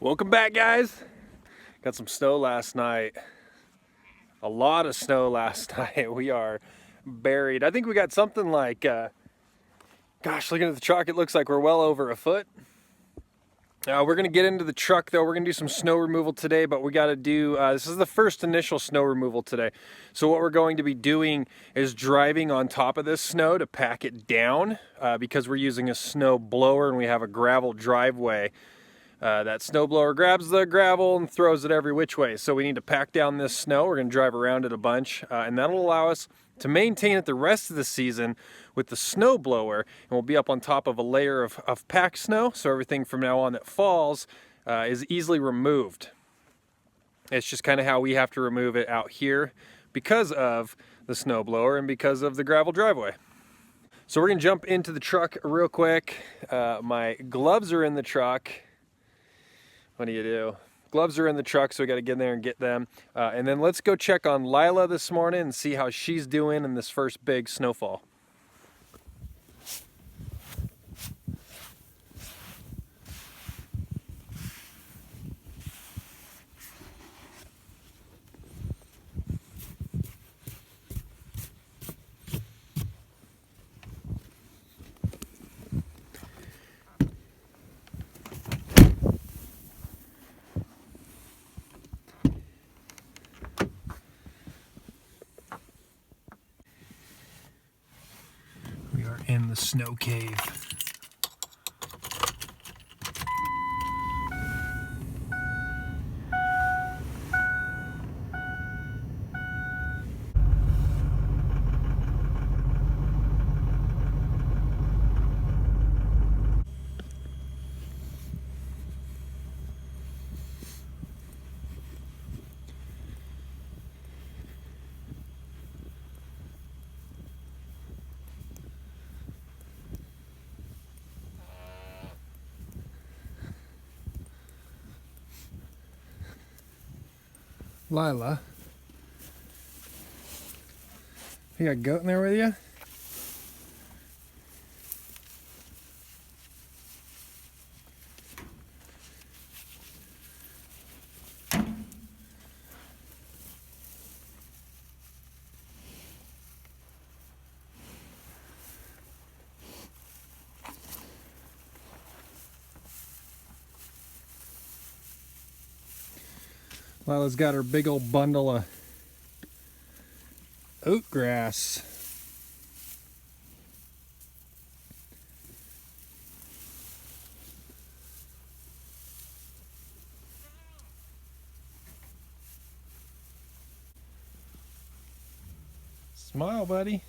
Welcome back, guys. Got some snow last night. A lot of snow last night. We are buried. I think we got something like, gosh, looking at the truck, it looks like we're well over a foot. We're going to get into the truck, though. We're going to do some snow removal today, but we got to do, this is the first initial snow removal today. So what we're going to be doing is driving on top of this snow to pack it down because we're using a snow blower and we have a gravel driveway. That snow blower grabs the gravel and throws it every which way. So we need to pack down this snow. We're going to drive around it a bunch, and that'll allow us to maintain it the rest of the season with the snow blower. And we'll be up on top of a layer of packed snow, so everything from now on that falls is easily removed. It's just kind of how we have to remove it out here because of the snow blower and because of the gravel driveway. So we're going to jump into the truck real quick. My gloves are in the truck. What do you do? Gloves are in the truck, so we got to get in there and get them. And then let's go check on Lila this morning and see how she's doing in this first big snowfall. We are in the snow cave. Lila, you got a goat in there with you? Lila's got her big old bundle of oat grass. Smile, buddy.